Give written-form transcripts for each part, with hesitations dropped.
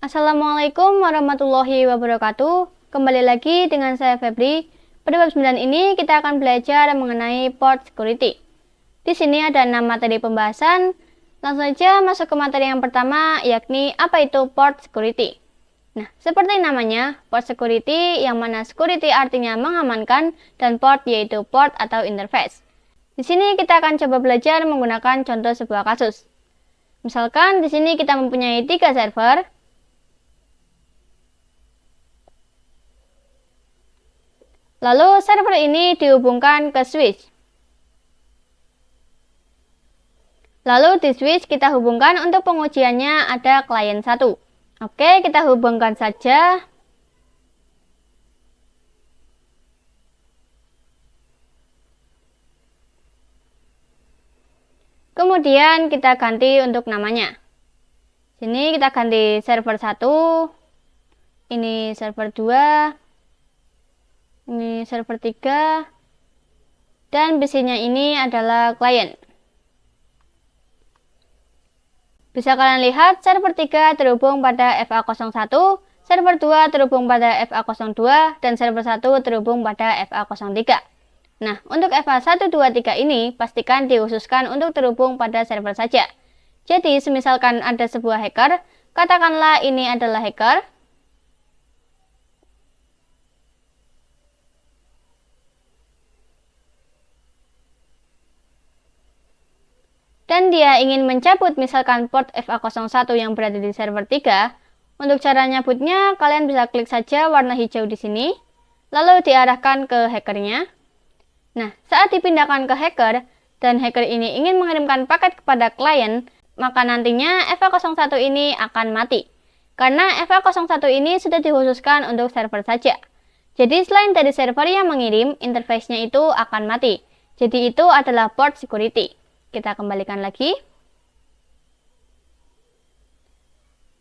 Assalamualaikum warahmatullahi wabarakatuh. Kembali lagi dengan saya Febri. Pada bab 9 ini kita akan belajar mengenai port security. Di sini ada 6 materi pembahasan. Langsung saja masuk ke materi yang pertama, yakni apa itu port security. Nah, seperti namanya, port security yang mana security artinya mengamankan dan port yaitu port atau interface. Di sini kita akan coba belajar menggunakan contoh sebuah kasus. Misalkan di sini kita mempunyai 3 server. Lalu server ini dihubungkan ke switch. Lalu di switch kita hubungkan untuk pengujiannya ada klien 1. Oke, kita hubungkan saja. Kemudian kita ganti untuk namanya. Sini kita ganti server 1. Ini server 2. Ini server 3, dan besinya ini adalah klien. Bisa kalian lihat server 3 terhubung pada FA01, server 2 terhubung pada FA02, dan server 1 terhubung pada FA03. Nah, untuk FA123 ini pastikan dikhususkan untuk terhubung pada server saja. Jadi, semisalkan ada sebuah hacker, katakanlah ini adalah hacker. Dan dia ingin mencabut misalkan port FA01 yang berada di server 3, untuk cara nyabutnya kalian bisa klik saja warna hijau di sini, lalu diarahkan ke hackernya. Nah, saat dipindahkan ke hacker, dan hacker ini ingin mengirimkan paket kepada klien, maka nantinya FA01 ini akan mati. Karena FA01 ini sudah dikhususkan untuk server saja. Jadi selain dari server yang mengirim, interface-nya itu akan mati. Jadi itu adalah port security. Kita kembalikan lagi.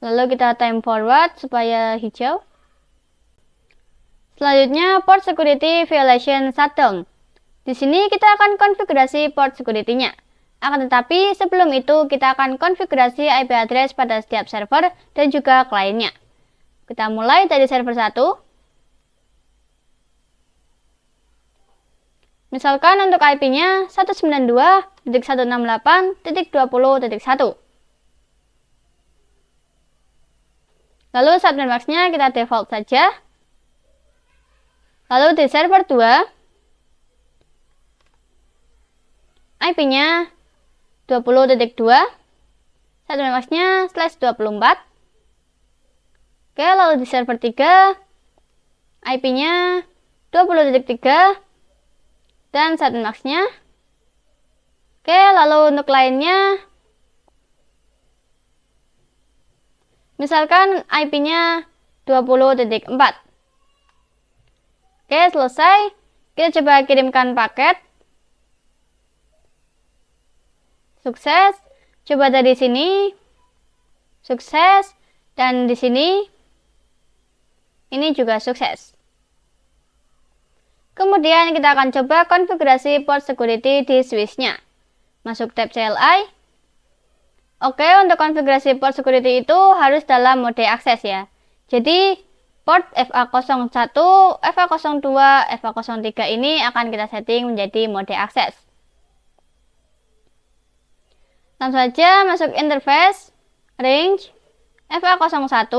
Lalu kita time forward supaya hijau. Selanjutnya port security violation shutdown. Di sini kita akan konfigurasi port security-nya. Akan tetapi sebelum itu kita akan konfigurasi IP address pada setiap server dan juga kliennya. Kita mulai dari server 1. Misalkan untuk IP-nya 192.168.20.1. Lalu subnet mask-nya kita default saja. Lalu di server 2, IP-nya 20.2, subnet mask-nya /24. Oke, lalu di server 3, IP-nya 20.3, dan subnet mask-nya. Oke, lalu untuk lainnya, misalkan IP-nya 20.4. Oke, selesai. Kita coba kirimkan paket. Sukses. Coba dari sini. Sukses. Dan di sini. Ini juga sukses. Kemudian kita akan coba konfigurasi port security di switch-nya. Masuk tab CLI. Oke, untuk konfigurasi port security itu harus dalam mode akses ya. Jadi, port FA01, FA02, FA03 ini akan kita setting menjadi mode akses. Langsung saja masuk interface, range, FA01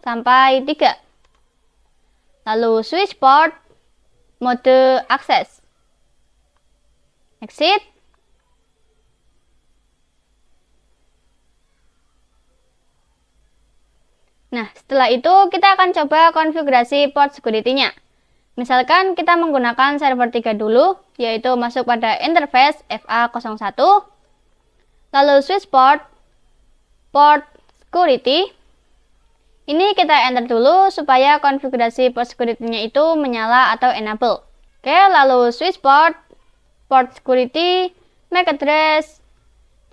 sampai 3. Lalu switch port, mode akses. Exit. Nah, setelah itu kita akan coba konfigurasi port security-nya. Misalkan kita menggunakan server 3 dulu, yaitu masuk pada interface FA01. Lalu switch port, port security. Ini kita enter dulu supaya konfigurasi port security-nya itu menyala atau enable. Oke, lalu switch port, port security, MAC address.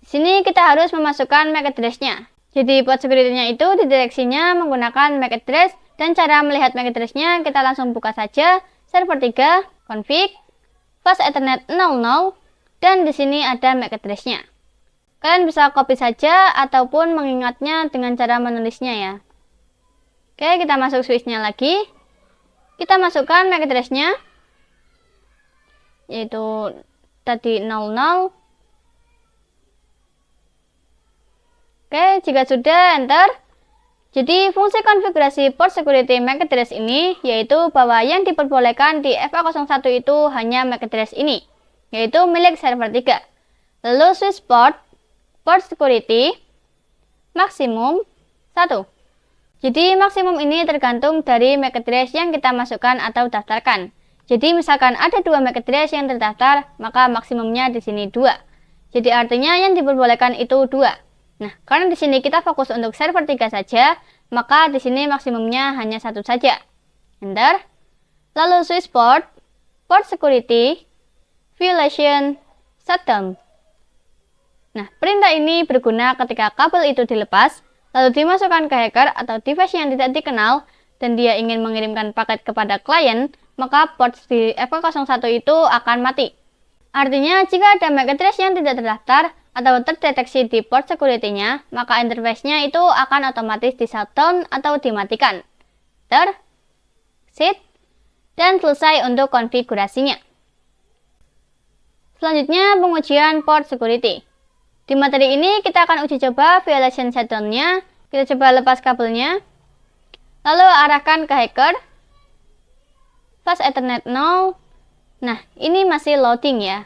Di sini kita harus memasukkan MAC address-nya. Jadi port security-nya itu didireksinya menggunakan MAC address, dan cara melihat MAC address-nya kita langsung buka saja server 3, config, fast ethernet 00, dan di sini ada MAC address-nya. Kalian bisa copy saja ataupun mengingatnya dengan cara menulisnya ya. Oke, kita masuk switch-nya lagi. Kita masukkan MAC address-nya, yaitu tadi 00. Oke, jika sudah, enter. Jadi, fungsi konfigurasi port security MAC address ini, yaitu bahwa yang diperbolehkan di FA01 itu hanya MAC address ini, yaitu milik server 3. Lalu switch port security, maksimum 1. Jadi maksimum ini tergantung dari MAC address yang kita masukkan atau daftarkan. Jadi misalkan ada 2 MAC address yang terdaftar, maka maksimumnya di sini 2. Jadi artinya yang diperbolehkan itu 2. Nah, karena di sini kita fokus untuk server 3 saja, maka di sini maksimumnya hanya 1 saja. Enter. Lalu switch port security, violation, shutdown. Nah, perintah ini berguna ketika kabel itu dilepas, lalu dimasukkan ke hacker atau device yang tidak dikenal, dan dia ingin mengirimkan paket kepada klien, maka port di FA01 itu akan mati. Artinya, jika ada MAC address yang tidak terdaftar atau terdeteksi di port security-nya, maka interface-nya itu akan otomatis di shutdown atau dimatikan. Enter, exit, dan selesai untuk konfigurasinya. Selanjutnya, pengujian port security. Di materi ini kita akan uji coba violation shutdown-nya. Kita coba lepas kabelnya. Lalu arahkan ke hacker. Fast Ethernet 0. Nah, ini masih loading ya.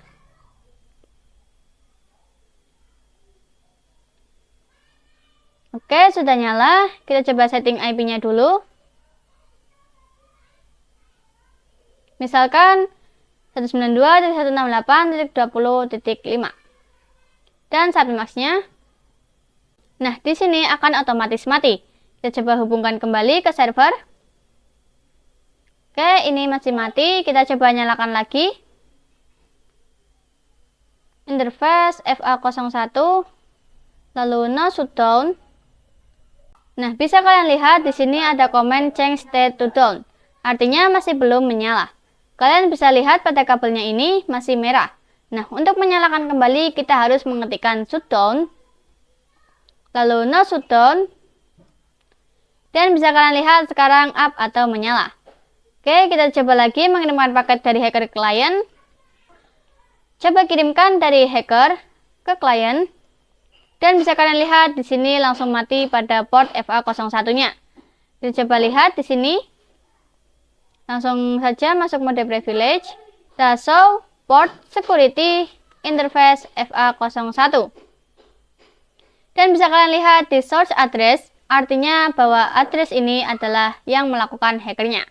Oke, sudah nyala. Kita coba setting IP-nya dulu. Misalkan 192.168.20.5. Dan saat max-nya. Nah, di sini akan otomatis mati. Kita coba hubungkan kembali ke server. Oke, ini masih mati. Kita coba nyalakan lagi. Interface FA01. Lalu no shutdown. Nah, bisa kalian lihat di sini ada komen change state to down. Artinya masih belum menyala. Kalian bisa lihat pada kabelnya ini masih merah. Nah, untuk menyalakan kembali kita harus mengetikkan shutdown, lalu no shutdown, dan bisa kalian lihat sekarang up atau menyala. Oke, kita coba lagi mengirimkan paket dari hacker ke klien. Coba kirimkan dari hacker ke klien, dan bisa kalian lihat di sini langsung mati pada port FA01-nya. Kita coba lihat di sini, langsung saja masuk mode privilege, kita show port security interface FA01. Dan bisa kalian lihat di source address, artinya bahwa address ini adalah yang melakukan hackernya.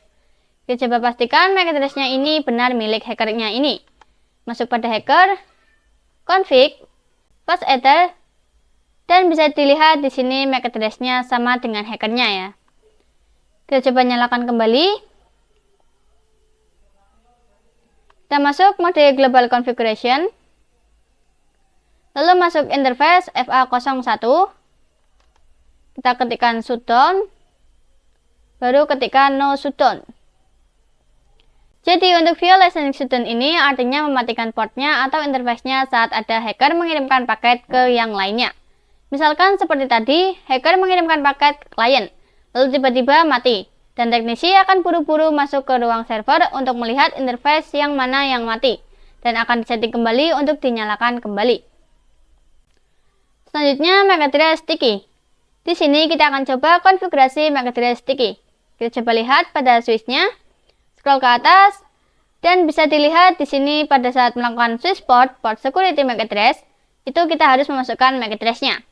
Kita coba pastikan MAC address-nya ini benar milik hackernya ini. Masuk pada hacker, config, fast ether, dan bisa dilihat di sini MAC address-nya sama dengan hackernya ya. Kita coba nyalakan kembali. Kita masuk mode global configuration. Lalu masuk interface FA01. Kita ketikkan shutdown. Baru ketikkan no shutdown. Jadi untuk violation shutdown ini artinya mematikan portnya atau interface-nya saat ada hacker mengirimkan paket ke yang lainnya. Misalkan seperti tadi, hacker mengirimkan paket ke klien, lalu tiba-tiba mati. Dan teknisi akan buru-buru masuk ke ruang server untuk melihat interface yang mana yang mati. Dan akan disetting kembali untuk dinyalakan kembali. Selanjutnya, MAC address sticky. Di sini kita akan coba konfigurasi MAC address sticky. Kita coba lihat pada switch-nya. Scroll ke atas. Dan bisa dilihat di sini pada saat melakukan switch port security MAC address, itu kita harus memasukkan MAC address-nya.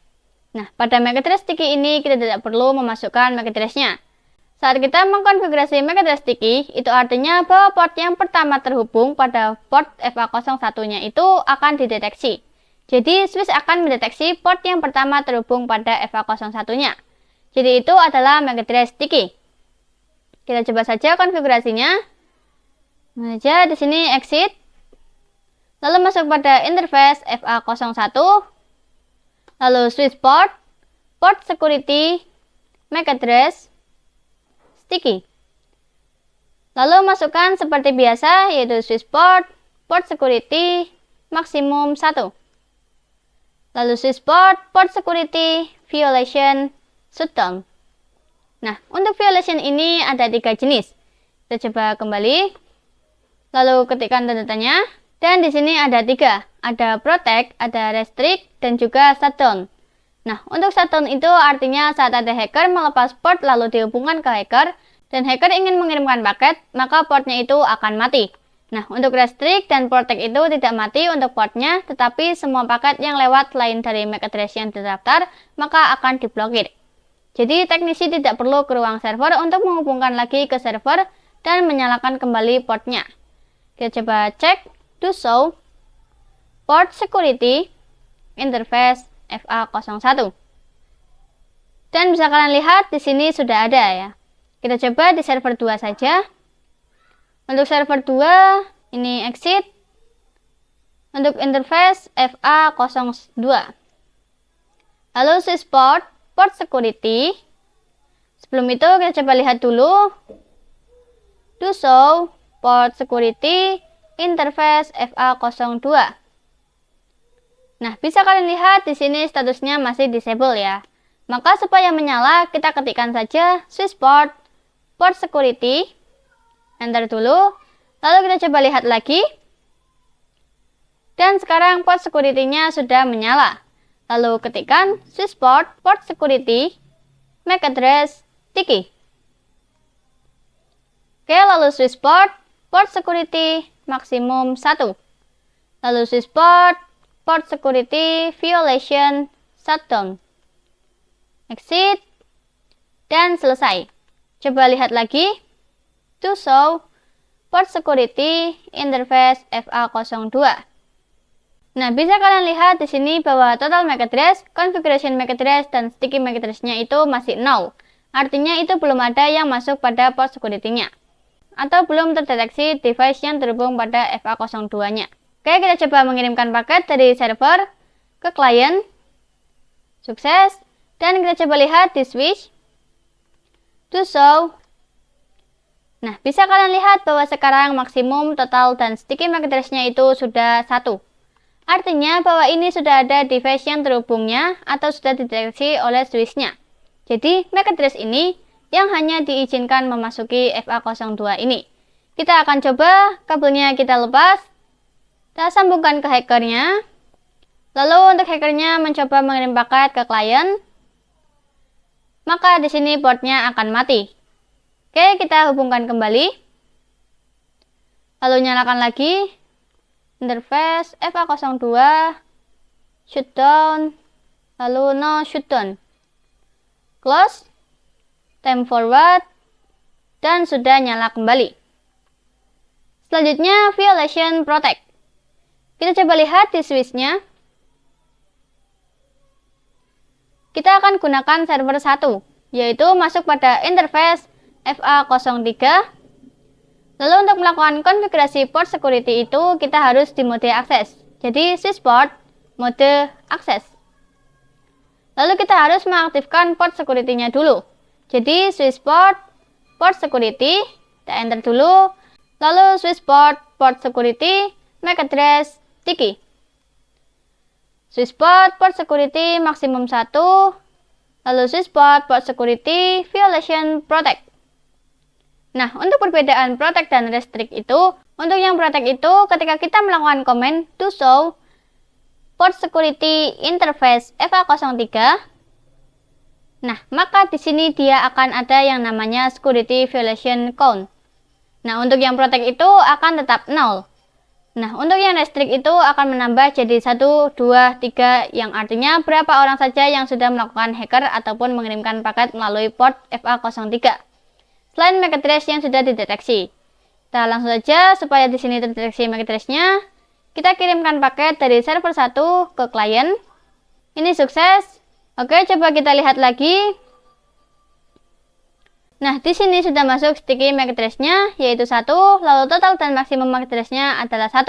Nah, pada MAC address sticky ini kita tidak perlu memasukkan MAC address-nya. Saat kita mengkonfigurasi MAC address sticky, itu artinya bahwa port yang pertama terhubung pada port FA01-nya itu akan dideteksi. Jadi, switch akan mendeteksi port yang pertama terhubung pada FA01-nya. Jadi, itu adalah MAC address sticky. Kita coba saja konfigurasinya. Nah, aja di sini exit. Lalu masuk pada interface FA01. Lalu switch port security, MAC address sticky. Lalu masukkan seperti biasa, yaitu switch port security, maksimum 1. Lalu switch port security, violation, shutdown. Nah, untuk violation ini ada 3 jenis. Kita coba kembali. Lalu ketikkan tanda tanya. Dan di sini ada 3. Ada protect, ada restrict, dan juga shutdown. Nah, untuk shutdown itu artinya saat ada hacker melepas port lalu dihubungkan ke hacker, dan hacker ingin mengirimkan paket, maka portnya itu akan mati. Nah, untuk restrict dan protect itu tidak mati untuk portnya, tetapi semua paket yang lewat selain dari MAC address yang terdaftar, maka akan diblokir. Jadi, teknisi tidak perlu ke ruang server untuk menghubungkan lagi ke server dan menyalakan kembali portnya. Kita coba cek do show port security interface FA01. Dan bisa kalian lihat di sini sudah ada ya. Kita coba di server 2 saja. Untuk server 2 ini exit. Untuk interface FA02. Lalu switch port security. Sebelum itu kita coba lihat dulu do show port security interface FA02. Nah, bisa kalian lihat di sini statusnya masih disable ya. Maka supaya menyala, kita ketikkan saja switch port security. Enter dulu. Lalu kita coba lihat lagi. Dan sekarang port security-nya sudah menyala. Lalu ketikkan switch port security MAC address tiki. Oke, lalu switch port security maksimum 1. Lalu switch port security violation shutdown. Exit. Dan selesai. Coba lihat lagi. To show port security interface FA02. Nah, bisa kalian lihat di sini bahwa total MAC address, configuration MAC address, dan sticky MAC address-nya itu masih 0. Artinya itu belum ada yang masuk pada port security-nya. Atau belum terdeteksi device yang terhubung pada FA02-nya. Oke, kita coba mengirimkan paket dari server ke klien. Sukses. Dan kita coba lihat di switch to show. Nah, bisa kalian lihat bahwa sekarang maksimum total dan sticky MAC address-nya itu sudah 1. Artinya bahwa ini sudah ada device yang terhubungnya atau sudah dideteksi oleh switch-nya. Jadi, MAC address ini yang hanya diizinkan memasuki FA02 ini. Kita akan coba kabelnya kita lepas. Kita sambungkan ke hackernya. Lalu untuk hackernya mencoba mengirim paket ke klien. Maka di sini portnya akan mati. Oke, kita hubungkan kembali. Lalu nyalakan lagi. Interface FA02. Shutdown. Lalu no shutdown. Close. Time forward. Dan sudah nyala kembali. Selanjutnya violation protect. Kita coba lihat di switch-nya. Kita akan gunakan server 1, yaitu masuk pada interface FA03. Lalu untuk melakukan konfigurasi port security itu kita harus di mode akses. Jadi switch port mode akses. Lalu kita harus mengaktifkan port security-nya dulu. Jadi switch port security, kita enter dulu. Lalu switch port security MAC address tiki. Switch port security maksimum 1. Lalu switch port security violation protect. Nah, untuk perbedaan protect dan restrict itu, untuk yang protect itu ketika kita melakukan command to show port security interface FA03. Nah, maka di sini dia akan ada yang namanya security violation count. Nah, untuk yang protect itu akan tetap 0. Nah, untuk yang restrict itu akan menambah jadi 1, 2, 3, yang artinya berapa orang saja yang sudah melakukan hacker ataupun mengirimkan paket melalui port FA03. Selain MAC address yang sudah dideteksi. Kita langsung saja supaya di sini terdeteksi MAC address-nya. Kita kirimkan paket dari server 1 ke klien. Ini sukses. Oke, coba kita lihat lagi. Nah, di sini sudah masuk sticky MAC address-nya, yaitu 1, lalu total dan maksimum MAC address-nya adalah 1.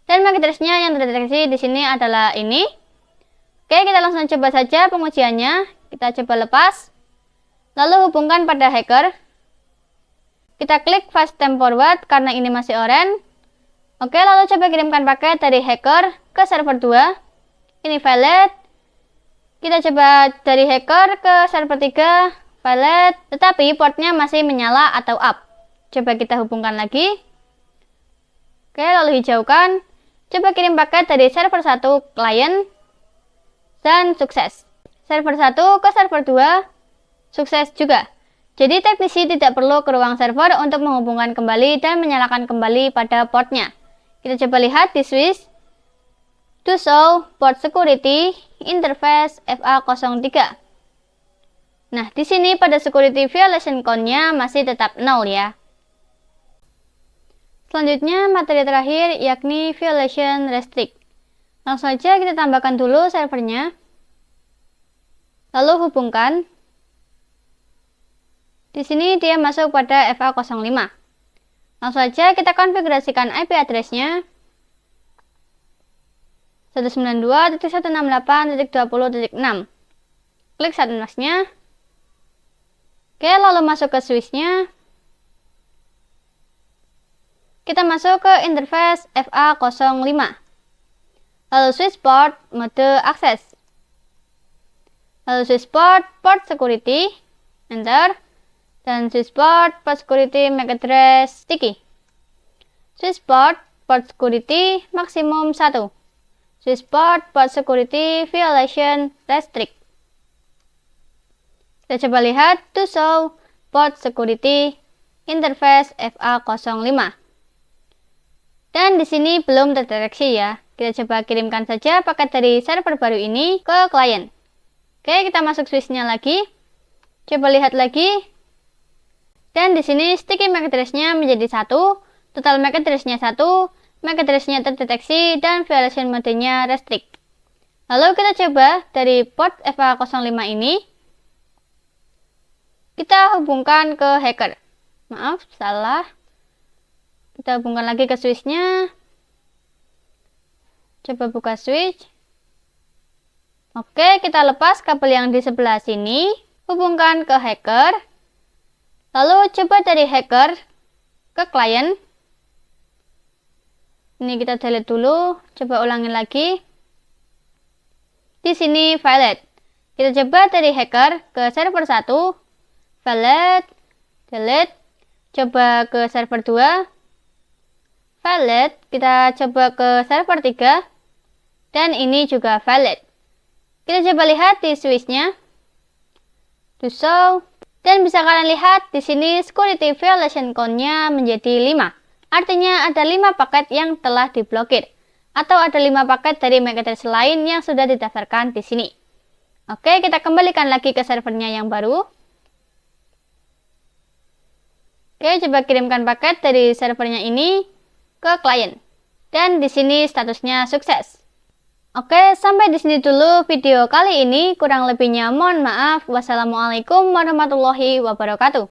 Dan MAC address-nya yang terdeteksi di sini adalah ini. Oke, kita langsung coba saja pengujiannya. Kita coba lepas. Lalu hubungkan pada hacker. Kita klik fast time forward karena ini masih orange. Oke, lalu coba kirimkan paket dari hacker ke server 2. Ini valid. Kita coba dari hacker ke server 3. valid, tetapi portnya masih menyala atau up. Coba kita hubungkan lagi. Oke, lalu hijaukan. Coba kirim paket dari server 1 klien dan sukses. Server 1 ke server 2 sukses juga. Jadi teknisi tidak perlu ke ruang server untuk menghubungkan kembali dan menyalakan kembali pada portnya. Kita coba lihat di switch to show port security interface FA03. Nah, di sini pada security violation count-nya masih tetap 0 ya. Selanjutnya materi terakhir yakni violation restrict. Langsung saja kita tambahkan dulu servernya. Lalu hubungkan. Di sini dia masuk pada FA05. Langsung saja kita konfigurasikan IP address-nya 192.168.20.6. Klik Sandbox-nya. Oke, lalu masuk ke switch-nya. Kita masuk ke interface FA05. Lalu switch port mode akses. Lalu switch port security, enter. Dan switch port security MAC address sticky. Switch port security maksimum 1. Switch port security violation restrict. Kita coba lihat to show port security interface FA05. Dan di sini belum terdeteksi ya. Kita coba kirimkan saja paket dari server baru ini ke klien. Oke, kita masuk switch-nya lagi. Coba lihat lagi. Dan di sini sticky MAC address-nya menjadi 1, total MAC address-nya 1, MAC address-nya terdeteksi, dan violation mode-nya restrict. Lalu kita coba dari port FA05 ini, kita hubungkan ke hacker. Maaf, salah. Kita hubungkan lagi ke switch-nya. Coba buka switch. Oke, kita lepas kabel yang di sebelah sini. Hubungkan ke hacker. Lalu coba dari hacker ke klien. Ini kita delete dulu. Coba ulangi lagi. Di sini valid. Kita coba dari hacker ke server 1. Valid. Delete. Coba ke server 2. Valid, kita coba ke server 3 dan ini juga valid. Kita coba lihat di switch-nya to show dan bisa kalian lihat di sini security violation count-nya menjadi 5. Artinya ada 5 paket yang telah diblokir atau ada 5 paket dari MAC address lain yang sudah didaftarkan di sini. Oke, kita kembalikan lagi ke servernya yang baru. Oke, coba kirimkan paket dari servernya ini ke klien. Dan di sini statusnya sukses. Oke, sampai di sini dulu video kali ini. Kurang lebihnya mohon maaf. Wassalamualaikum warahmatullahi wabarakatuh.